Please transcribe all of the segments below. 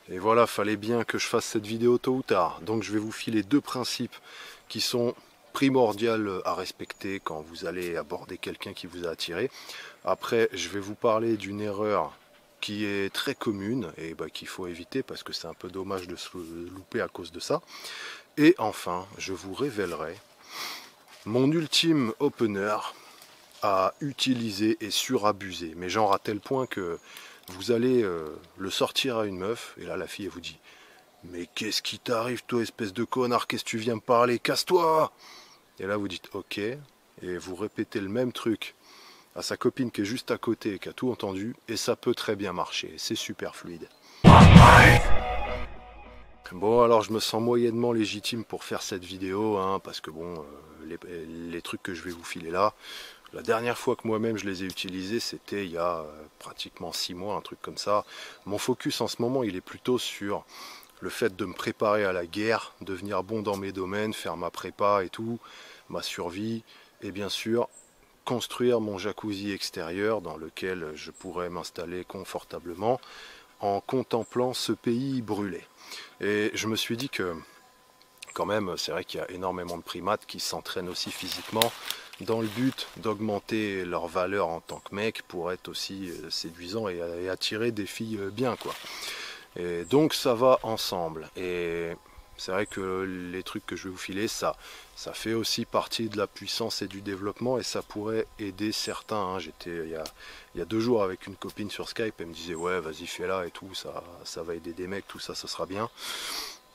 Et voilà, fallait bien que je fasse cette vidéo tôt ou tard. Donc je vais vous filer deux principes qui sont primordiaux à respecter quand vous allez aborder quelqu'un qui vous a attiré. Après, je vais vous parler d'une erreur qui est très commune et qu'il faut éviter parce que c'est un peu dommage de se louper à cause de ça. Et enfin, je vous révélerai mon ultime opener à utiliser et surabuser. Mais genre à tel point que vous allez le sortir à une meuf et là la fille elle vous dit: mais qu'est-ce qui t'arrive toi espèce de connard, qu'est-ce que tu viens me parler, casse-toi. Et là vous dites ok et vous répétez le même truc à sa copine qui est juste à côté, qui a tout entendu, et ça peut très bien marcher, c'est super fluide. Bon, alors je me sens moyennement légitime pour faire cette vidéo, hein, parce que bon, les trucs que je vais vous filer là, la dernière fois que moi-même je les ai utilisés, c'était il y a pratiquement 6 mois, un truc comme ça. Mon focus en ce moment, il est plutôt sur le fait de me préparer à la guerre, devenir bon dans mes domaines, faire ma prépa et tout, ma survie, et bien sûr construire mon jacuzzi extérieur dans lequel je pourrais m'installer confortablement en contemplant ce pays brûlé. Et je me suis dit que quand même, c'est vrai qu'il y a énormément de primates qui s'entraînent aussi physiquement dans le but d'augmenter leur valeur en tant que mec pour être aussi séduisant et attirer des filles bien, quoi. Et donc ça va ensemble. Et c'est vrai que les trucs que je vais vous filer, ça fait aussi partie de la puissance et du développement et ça pourrait aider certains, hein. J'étais il y a 2 jours avec une copine sur Skype, elle me disait ouais vas-y fais-la et tout, ça va aider des mecs, tout ça, ça sera bien.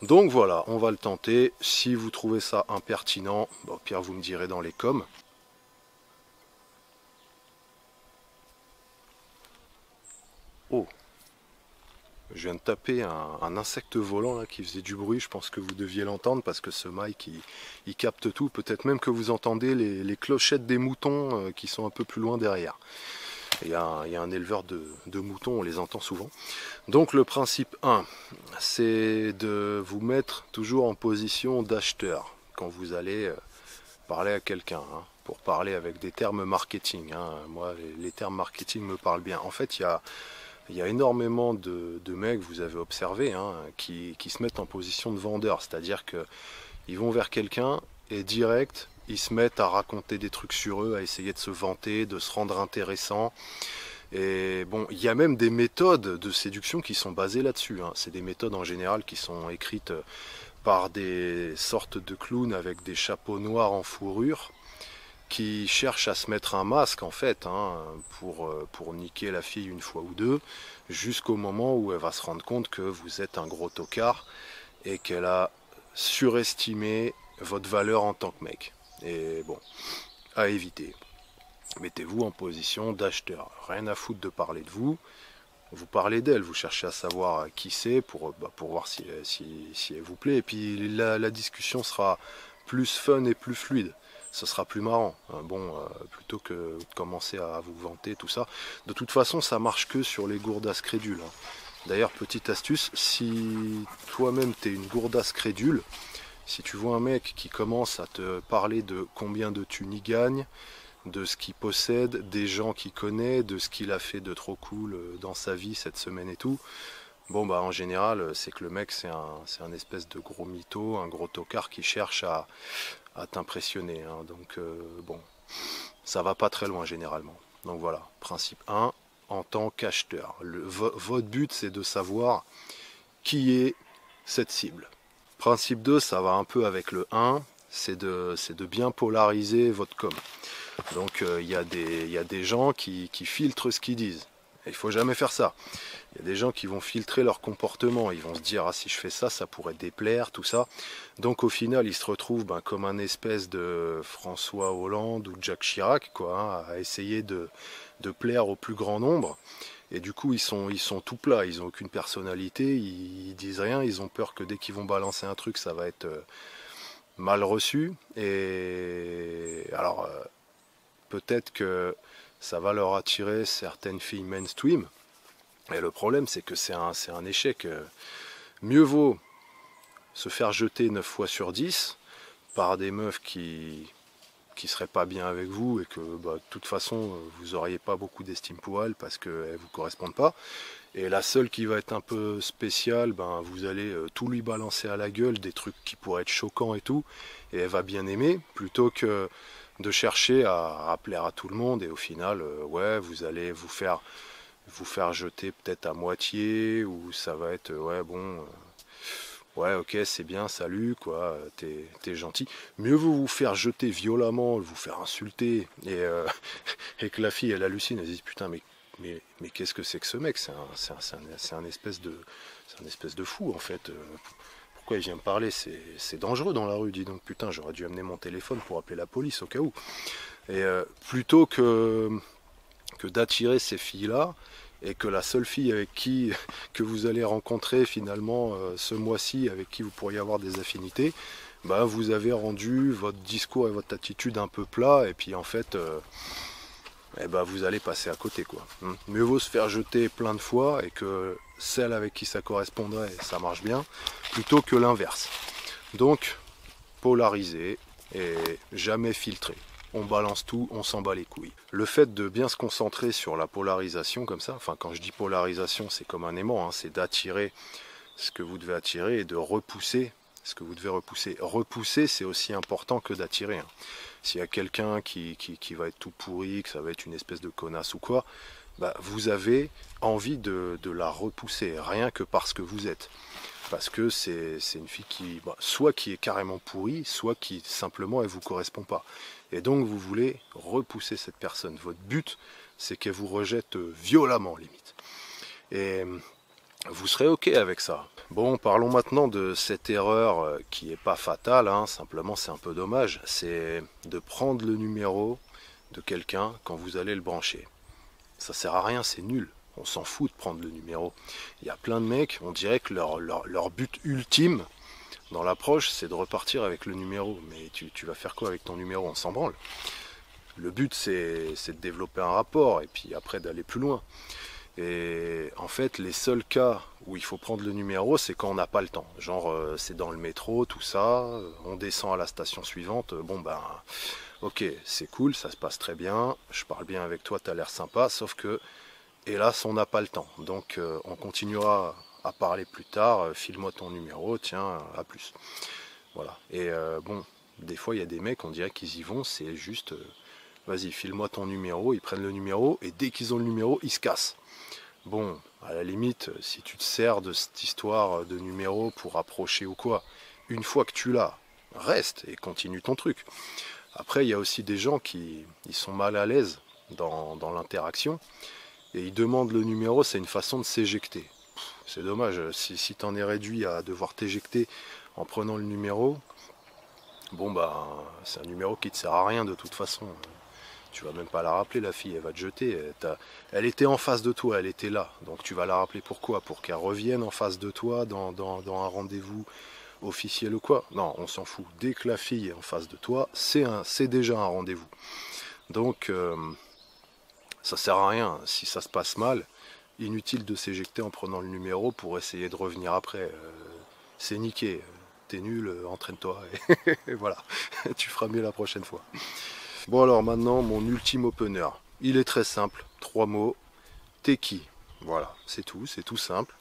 Donc voilà, on va le tenter. Si vous trouvez ça impertinent, bon, au pire vous me direz dans les coms. Oh, je viens de taper un insecte volant là, qui faisait du bruit, je pense que vous deviez l'entendre parce que ce mic il capte tout, peut-être même que vous entendez les clochettes des moutons qui sont un peu plus loin derrière. Il y a un éleveur de moutons, on les entend souvent. Donc le principe 1, c'est de vous mettre toujours en position d'acheteur quand vous allez parler à quelqu'un, hein, pour parler avec des termes marketing, hein. Moi les termes marketing me parlent bien. En fait il y a énormément de mecs, vous avez observé, hein, qui se mettent en position de vendeur, c'est-à-dire qu'ils vont vers quelqu'un et direct, ils se mettent à raconter des trucs sur eux, à essayer de se vanter, de se rendre intéressant. Et bon, il y a même des méthodes de séduction qui sont basées là-dessus, hein. C'est des méthodes en général qui sont écrites par des sortes de clowns avec des chapeaux noirs en fourrure qui cherche à se mettre un masque en fait, hein, pour niquer la fille une fois ou deux, jusqu'au moment où elle va se rendre compte que vous êtes un gros tocard et qu'elle a surestimé votre valeur en tant que mec. Et bon, à éviter. Mettez-vous en position d'acheteur. Rien à foutre de parler de vous. Vous parlez d'elle, vous cherchez à savoir qui c'est pour voir si elle vous plaît. Et puis la discussion sera plus fun et plus fluide. Ce sera plus marrant. Bon, plutôt que de commencer à vous vanter, tout ça. De toute façon, ça marche que sur les gourdasses crédules, hein. D'ailleurs, petite astuce, si toi-même t'es une gourdasse crédule, si tu vois un mec qui commence à te parler de combien de thunes il gagne, de ce qu'il possède, des gens qu'il connaît, de ce qu'il a fait de trop cool dans sa vie cette semaine et tout, bon bah en général c'est que le mec c'est un espèce de gros mytho, un gros tocard qui cherche à t'impressionner, hein. Donc bon, ça va pas très loin généralement. Donc voilà, principe 1, en tant qu'acheteur. Votre but c'est de savoir qui est cette cible. Principe 2, ça va un peu avec le 1, c'est de bien polariser votre com. Donc il y a des gens qui filtrent ce qu'ils disent. Il ne faut jamais faire ça. Il y a des gens qui vont filtrer leur comportement. Ils vont se dire, ah si je fais ça, ça pourrait déplaire, tout ça. Donc au final, ils se retrouvent comme un espèce de François Hollande ou Jacques Chirac, quoi, hein, à essayer de plaire au plus grand nombre. Et du coup, ils sont tout plats, ils n'ont aucune personnalité, ils disent rien, ils ont peur que dès qu'ils vont balancer un truc, ça va être mal reçu. Et alors, peut-être que ça va leur attirer certaines filles mainstream. Et le problème, c'est que c'est un échec. Mieux vaut se faire jeter 9 fois sur 10 par des meufs qui seraient pas bien avec vous et que de toute façon vous n'auriez pas beaucoup d'estime pour elles parce qu'elles ne vous correspondent pas. Et la seule qui va être un peu spéciale, ben, vous allez tout lui balancer à la gueule, des trucs qui pourraient être choquants et tout, et elle va bien aimer, plutôt que de chercher à plaire à tout le monde, et au final, ouais, vous allez vous faire jeter peut-être à moitié, ou ça va être, ouais, bon, ouais, ok, c'est bien, salut, quoi, t'es gentil. Mieux vaut vous faire jeter violemment, vous faire insulter, et que la fille, elle hallucine, elle se dit, putain, mais qu'est-ce que c'est que ce mec? C'est un espèce de fou, en fait. Pourquoi il vient me parler? C'est dangereux dans la rue, dis donc, putain, j'aurais dû amener mon téléphone pour appeler la police, au cas où. Et plutôt que d'attirer ces filles-là, et que la seule fille avec qui que vous allez rencontrer finalement ce mois-ci, avec qui vous pourriez avoir des affinités, bah, vous avez rendu votre discours et votre attitude un peu plat, et puis en fait, eh ben, vous allez passer à côté, quoi. Mieux vaut se faire jeter plein de fois et que celle avec qui ça correspondrait, ça marche bien, plutôt que l'inverse. Donc, polariser et jamais filtrer. On balance tout, on s'en bat les couilles. Le fait de bien se concentrer sur la polarisation comme ça, enfin quand je dis polarisation, c'est comme un aimant, hein, c'est d'attirer ce que vous devez attirer et de repousser ce que vous devez repousser. Repousser, c'est aussi important que d'attirer. Hein. S'il y a quelqu'un qui va être tout pourri, que ça va être une espèce de connasse ou quoi, bah, vous avez envie de la repousser, rien que parce que vous êtes. Parce que c'est une fille qui, bah, soit qui est carrément pourrie, soit qui simplement elle vous correspond pas. Et donc vous voulez repousser cette personne. Votre but, c'est qu'elle vous rejette violemment, limite. Et vous serez ok avec ça. Bon, parlons maintenant de cette erreur qui n'est pas fatale, hein, simplement c'est un peu dommage. C'est de prendre le numéro de quelqu'un quand vous allez le brancher. Ça sert à rien, c'est nul. On s'en fout de prendre le numéro. Il y a plein de mecs, on dirait que leur but ultime dans l'approche, c'est de repartir avec le numéro. Mais tu vas faire quoi avec ton numéro? On s'en branle. Le but, c'est de développer un rapport et puis après d'aller plus loin. Et en fait, les seuls cas où il faut prendre le numéro, c'est quand on n'a pas le temps. Genre, c'est dans le métro, tout ça, on descend à la station suivante. Bon, ben, ok, c'est cool, ça se passe très bien, je parle bien avec toi, t'as l'air sympa, sauf que, hélas, on n'a pas le temps. Donc, on continuera à parler plus tard. File-moi ton numéro, tiens, à plus. Voilà. Et bon, des fois, il y a des mecs, on dirait qu'ils y vont, c'est juste, vas-y, file-moi ton numéro, ils prennent le numéro, et dès qu'ils ont le numéro, ils se cassent. Bon, à la limite, si tu te sers de cette histoire de numéro pour approcher ou quoi, une fois que tu l'as, reste et continue ton truc. Après, il y a aussi des gens qui ils sont mal à l'aise dans l'interaction et ils demandent le numéro, c'est une façon de s'éjecter. C'est dommage, si tu en es réduit à devoir t'éjecter en prenant le numéro, bon bah c'est un numéro qui ne te sert à rien de toute façon. Tu vas même pas la rappeler, la fille, elle va te jeter. Elle était en face de toi, elle était là. Donc tu vas la rappeler pourquoi? Pour qu'elle revienne en face de toi dans un rendez-vous officiel ou quoi? Non, on s'en fout. Dès que la fille est en face de toi, c'est déjà un rendez-vous. Donc ça sert à rien. Si ça se passe mal, inutile de s'éjecter en prenant le numéro pour essayer de revenir après. C'est niqué. T'es nul, entraîne-toi. Et voilà, tu feras mieux la prochaine fois. Bon alors maintenant, mon ultime opener. Il est très simple, 3 mots. T'es qui? Voilà, c'est tout simple.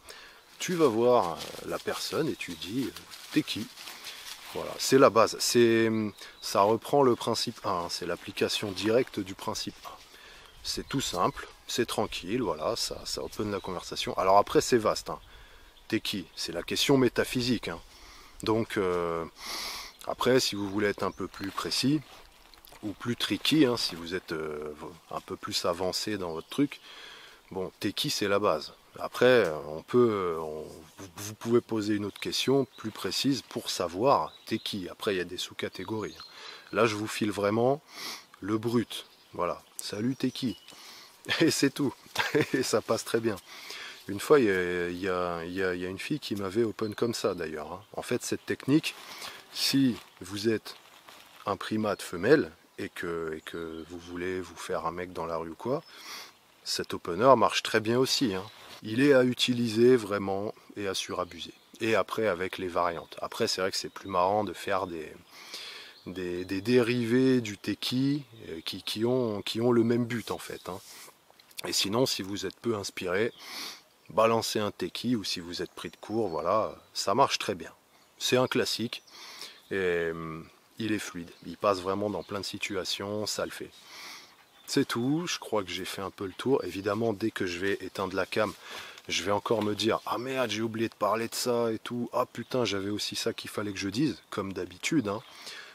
Tu vas voir la personne et tu dis t'es qui? Voilà, c'est la base. Ça reprend le principe 1, c'est l'application directe du principe 1. C'est tout simple, c'est tranquille, voilà, ça open la conversation. Alors après c'est vaste. Hein. T'es qui? C'est la question métaphysique. Hein. Donc après, si vous voulez être un peu plus précis, ou plus tricky, hein, si vous êtes un peu plus avancé dans votre truc. Bon, t'es qui, c'est la base. Après, vous pouvez poser une autre question plus précise pour savoir t'es qui. Après, il y a des sous-catégories. Là, je vous file vraiment le brut. Voilà. Salut, t'es qui? Et c'est tout. Et ça passe très bien. Une fois, il y a une fille qui m'avait open comme ça d'ailleurs. Hein. En fait, cette technique, si vous êtes un primate femelle, et que vous voulez vous faire un mec dans la rue ou quoi, cet opener marche très bien aussi. Hein. Il est à utiliser vraiment et à surabuser. Et après avec les variantes. Après c'est vrai que c'est plus marrant de faire des dérivés du teki qui ont le même but en fait. Hein. Et sinon si vous êtes peu inspiré, balancer un techie ou si vous êtes pris de court, voilà, ça marche très bien. C'est un classique et il est fluide, il passe vraiment dans plein de situations, ça le fait. C'est tout, je crois que j'ai fait un peu le tour. Évidemment, dès que je vais éteindre la cam, je vais encore me dire « Ah merde, j'ai oublié de parler de ça et tout. Ah putain, j'avais aussi ça qu'il fallait que je dise. » Comme d'habitude, hein.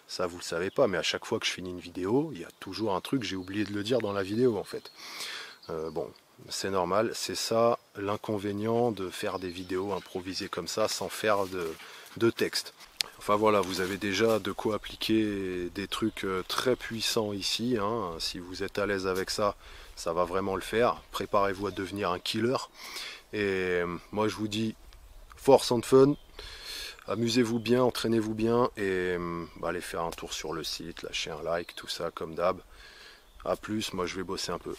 Ça vous le savez pas, mais à chaque fois que je finis une vidéo, il y a toujours un truc, j'ai oublié de le dire dans la vidéo en fait. Bon, c'est normal, c'est ça l'inconvénient de faire des vidéos improvisées comme ça sans faire de texte. Enfin voilà, vous avez déjà de quoi appliquer des trucs très puissants ici, hein. Si vous êtes à l'aise avec ça, ça va vraiment le faire. Préparez-vous à devenir un killer. Et moi je vous dis, force and fun, amusez-vous bien, entraînez-vous bien et allez faire un tour sur le site, lâchez un like, tout ça comme d'hab. A plus, moi je vais bosser un peu.